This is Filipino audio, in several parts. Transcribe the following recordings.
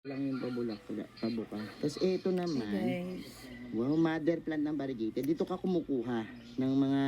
lang yung pabuka. Tapos ito naman, Guys, wow, mother plant ng variegated. Dito ka kumukuha ng mga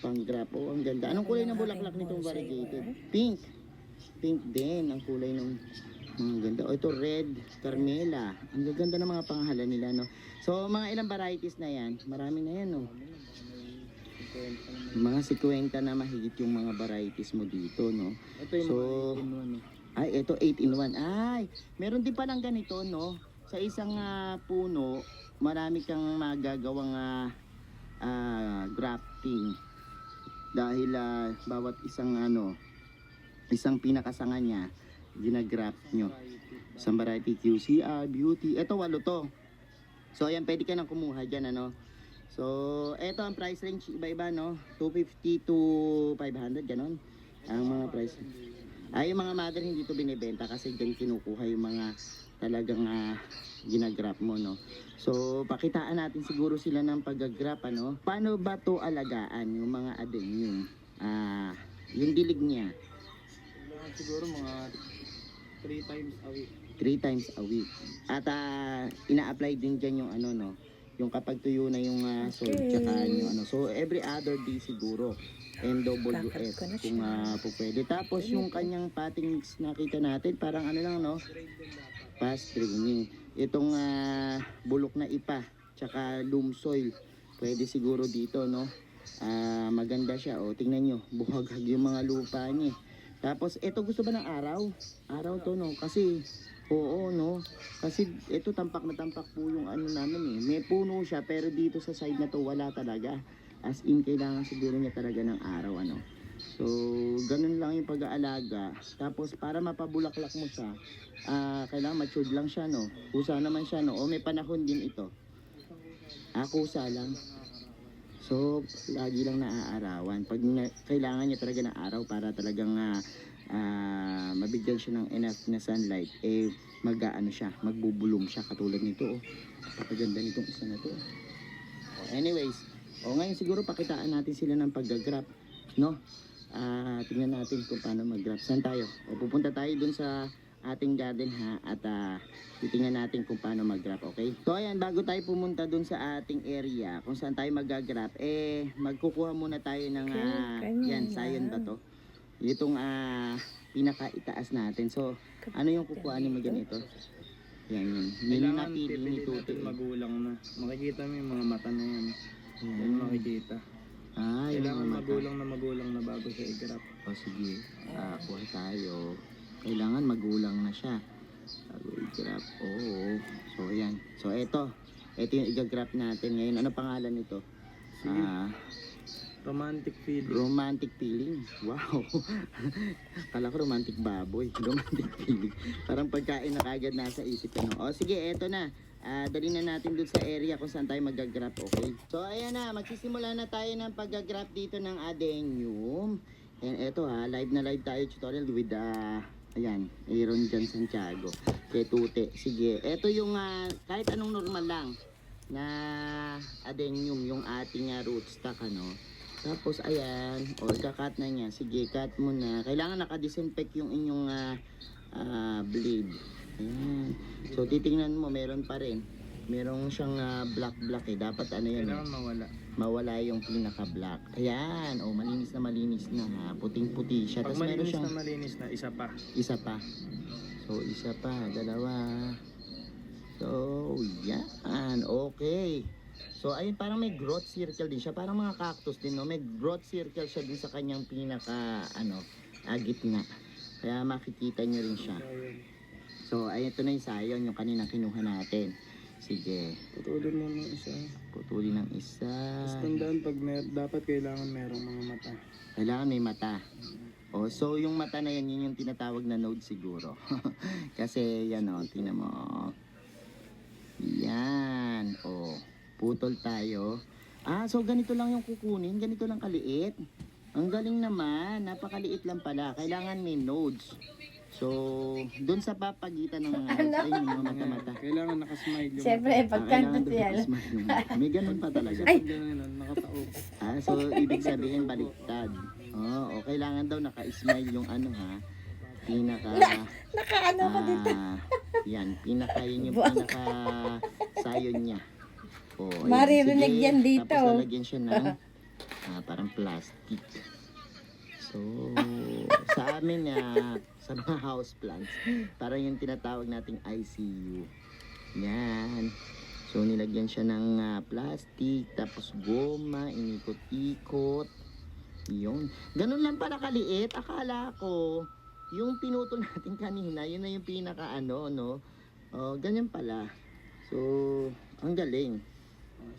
pang-grap. Oh, ang ganda. Anong kulay ng bulaklak nitong variegated? Pink. Pink din ang kulay ng mga ganda. Oh, ito red, Carmela. Ang gaganda ng mga pangalan nila, no? So, mga ilang varieties na yan. Marami na yan, no? Mga 50 na mahigit yung mga varieties mo dito, no? Ito yung So, mga 8-in-1. ay, ito 8-in-1. Ay, meron din palang ganito, no? Sa isang puno, marami kang magagawang grafting. Dahil bawat isang isang pinakasanga niya, ginagraft nyo. Isang variety QCR, beauty. Ito, 8 to. So, ayan, pwede ka nang kumuha dyan, ano? So, ito ang price range, iba-iba, no? 250 to 500, ganon. Ang mga price. Ay, yung mga mother hindi to binibenta kasi dyan kinukuha yung mga talagang ginagrap mo, no? So, pakitaan natin siguro sila ng pag-grap, ano? Paano ba to alagaan yung mga adenium? Yung dilig niya, Siguro mga 3 times a week. 3 times a week. At ina-apply din dyan yung ano, no? Yung kapag tuyo na yung soil, tsaka yung ano. So, every other day siguro. NWS kung po pwede. Tapos yung kanyang potting mix nakita natin, parang ano lang, no? Fast draining. Itong bulok na ipa, tsaka loam soil. Pwede siguro dito, no? Maganda siya. O, tingnan nyo. Buhaghag yung mga lupa niya. Tapos, ito gusto ba ng araw? Araw to, no? Kasi, oo, no? Kasi, ito tampak na tampak po yung ano namin, eh. May puno siya, pero dito sa side na to, wala talaga. As in, kailangan siguro niya talaga ng araw, ano? So, ganun lang yung pag-aalaga. Tapos, para mapabulaklak mo siya, kailangan matured lang siya, no? Kusa naman siya, no? O, may panahon din ito. Kusa lang. So, lagi lang naaarawan. Pag kailangan niya talaga ng araw para talagang mabigyan siya ng enough na sunlight, eh mag-aano siya, magbubulong siya katulad nito. Oh. Napakaganda nitong isa na to. Anyways, ngayon siguro pakitaan natin sila ng pag-grap, no? Tingnan natin kung paano mag-grap. Saan tayo? Pupunta tayo dun sa ating garden, ha, at titingnan natin kung paano mag-grap, okay? So ayan, bago tayo pumunta dun sa ating area kung saan tayo mag-grap, magkukuha muna tayo ng yan, sayon ba to? Itong pinaka-itaas natin. So, ano yung kukuhanin mo dyan ito? Yan, yun. Yun yung napili ni Tuti. Magulang na. Makikita mo yung mga mata na yan. Yan makikita. Kailangan magulang na bago siya i-grap. O sige, kuha tayo. Kailangan magulang na siya bago i-grap. Oo. So ayan. So ito yung i-grap natin ngayon. Ano pangalan nito? Romantic feeling. Romantic feeling. Wow. Kala ko romantic baboy. Romantic feeling. Parang pagkain na kagad nasa isip, ano. O sige, eto na. Dali na natin dun sa area kung saan tayo mag-grap, okay? So ayan na, magsisimula na tayo ng pag-grap dito ng adenium. And eto live na live tayo tutorial with ayan, Aaron Jan Santiago kay Tute. Sige, eto yung kahit anong normal lang na adenium yung ating rootstock, ano. Tapos ayan, ika-cut na niya. Sige, cut mo na. Kailangan naka-disinfect yung inyong blade. Ayan. So titingnan mo, meron pa rin. Merong siyang black dapat ano yan. Kailangan Mawala yung pinaka-black. Ayan, malinis na ha. Puting-puti siya. Pag Tapos meron malinis siyang na malinis na, isa pa. isa pa. So isa pa, dalawa. So yan, okay. So ayun, parang may growth circle din siya. Parang mga cactus din, no? May growth circle siya din sa kanyang pinaka gitna. Kaya makikita nyo rin siya. So ayun, ito na yung sayon, yung kanina kinuha natin. Sige. Putulin mo ng isa. Putulin ng isa. Tapos tandaan, dapat kailangan merong mga mata. Kailangan may mata. So yung mata na yan, yun yung tinatawag na node siguro. Kasi yan, tingnan mo. Yan. Putol tayo. So ganito lang yung kukunin. Ganito lang kaliit. Ang galing naman. Napakaliit lang pala. Kailangan may nodes. So, doon sa papagitan ng mga yung mga mata-mata. Kailangan nakasmile yung siyempre, pagkanto siya. May ganun pa talaga. Ay! Ganun, nakataob. So, ibig sabihin baliktad. Kailangan daw naka-smile yung pinaka... Nakaano ko dito. Yan, yun yung pinaka sayon niya. O, ayan. Maririnig Sige, yan dito. Tapos lalagyan siya ng parang plastic. So, sa amin sa mga house plants, parang yung tinatawag nating ICU. Yan. So, nilagyan siya ng plastic, tapos goma, inikot-ikot. Yun. Ganun lang pala kaliit. Akala ko, yung pinutol natin kanina, yun na yung pinaka no? O, ganyan pala. So, ang galing.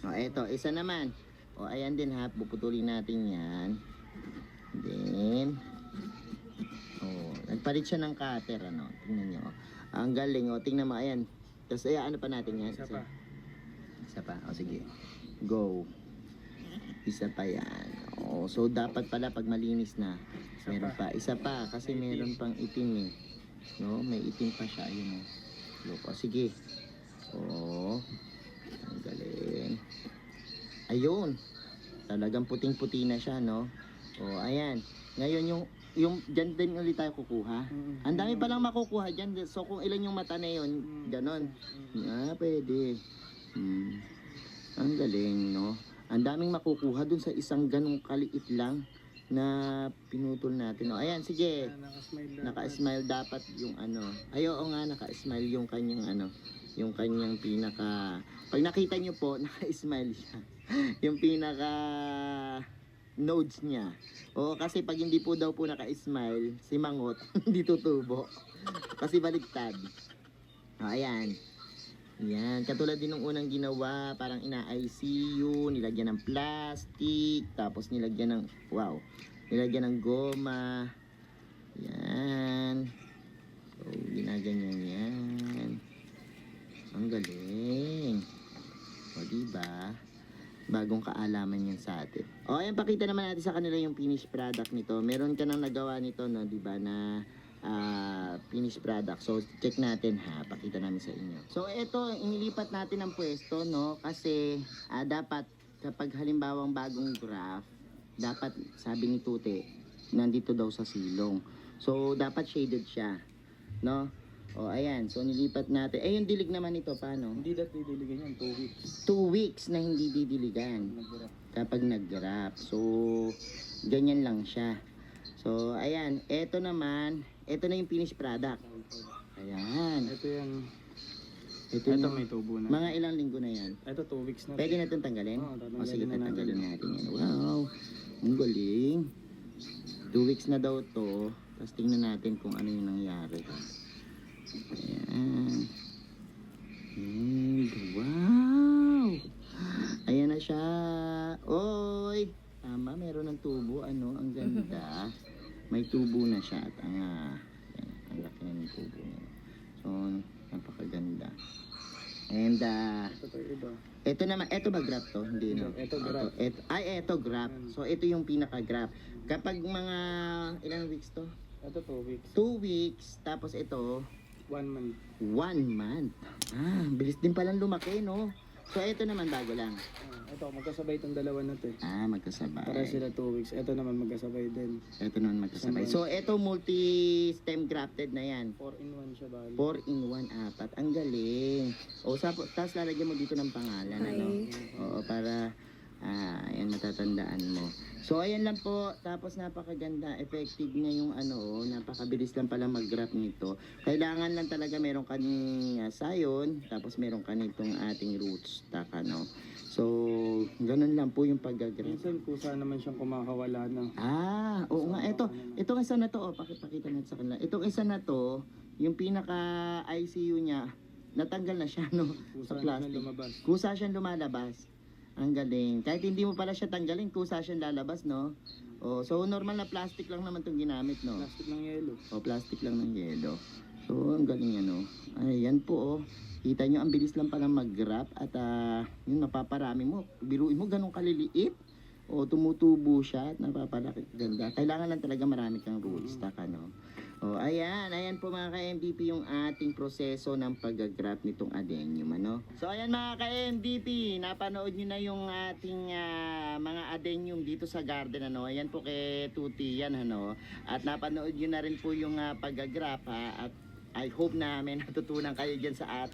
O, eto, isa naman. O, ayan din ha, puputulin natin yan. Then, nagpalit siya ng cutter, tingnan nyo. Ang galing, tingnan mo, ayan. Tapos, ano pa natin yan? Isa pa. Isa pa, sige. Go. Isa pa yan. So, dapat pala pag malinis na, meron pa. Isa pa, kasi meron pang itim eh. No, may itim pa siya, ayun Look, sige. Ang galing. Ayun. Talagang puting-puti na siya, no? Ayan. Ngayon, yung dyan din ulit tayo kukuha. Ang dami palang makukuha dyan. So, kung ilan yung mata na yun, ganon. Pwede. Ang galing, no? Ang daming makukuha dun sa isang ganong kaliit lang na pinutol natin. Ayan, sige. Naka-smile dapat yung oo nga, naka-smile yung kanyang yung kanyang pinaka, pag nakita nyo po, naka-smile siya. Yung pinaka nodes niya. Kasi pag hindi po daw po naka-smile, si mangot, hindi tutubo. Kasi baliktad. Ayan. Yan, katulad din ng unang ginawa, parang ina-ICU, nilagyan ng plastic, tapos nilagyan ng, nilagyan ng goma. Yan. So, ginaganyan yan. Ang galing. Diba? Bagong kaalaman yan sa atin. Ayan, pakita naman natin sa kanila yung finished product nito. Meron ka nang nagawa nito, no, diba, na finished product. So, check natin ha. Pakita namin sa inyo. So, ito, inilipat natin ang pwesto, no? Kasi, dapat, kapag halimbawang bagong graph, dapat, sabi ni Tute, nandito daw sa silong. So, dapat shaded siya. No? Ayan. So, nilipat natin. Yung dilig naman ito, paano? Hindi dati didiligan yan, 2 weeks. 2 weeks na hindi didiligan. Kapag nag-graph. So, ganyan lang siya. So, ayan. Ito naman, ito na yung finished product. Ayan. Ito yan. Ito May tubo na. Mga ilang linggo na yan. Ito 2 weeks na. Pwede na itong tanggalin? tatanggalin Sige, na tatanggalin natin yan. Wow. Ang galing. 2 weeks na daw to. Tapos tingnan natin kung ano yung nangyari. Ayan. Wow. Ayan na siya. Oy. Tama, meron ng tubo. Ang ganda. May tubo na siya at ang laki na ng tubo niya. So, napakaganda. And ito naman, ito ba graph to? Hindi, no? Ito graph. Ito graph. So, ito yung pinaka-graph. Kapag mga ilang weeks to? Ito 2 weeks. 2 weeks, tapos ito 1 month. 1 month. Bilis din palang lumaki, no? So, ito naman bago lang. Ito, magkasabay itong dalawa na to. Magkasabay. Para sila 2 weeks. Ito naman magkasabay din. Ito naman magkasabay. So, ito multi-stem grafted na yan. 4-in-1 siya bali. 4-in-1, 4. Ang galing. Tapos lalagyan mo dito ng pangalan, para yan matatandaan mo. So, ayan lang po. Tapos napakaganda. Effective niya yung napakabilis lang pala mag-graph nito. Kailangan lang talaga meron kaning sayon, tapos meron kanitong ating roots. So, ganun lang po yung pag-graph. Minsan kusa naman siyang kumakawala na. Oo nga. Itong isa na to, pakipakita natin sa kanila. Itong isa na to, yung pinaka-ICU niya, natanggal na siya, no? Kusa Sa na plastic. lumabas. Kusa siyang lumalabas. Ang galing. Kahit hindi mo pala siya tanggalin, kusa siyang lalabas, no? So, normal na plastic lang naman itong ginamit, no? Plastic ng yelo. Plastic lang ng yelo. So, ang galing Ayan po, Kita nyo, ang bilis lang pala mag-graph at yung napaparami mo. Biruin mo, ganun kaliliit. Tumutubo siya at napapalaki. Ganda. Kailangan lang talaga marami kang rootstock, ayan po mga ka-MVP yung ating proseso ng pag-graph nitong adenium, So ayan mga ka-MVP, napanood nyo na yung ating mga adenium dito sa garden, Ayan po kay Tuti yan, At napanood nyo na rin po yung pag-graph, at I hope na may natutunan kayo dyan sa ating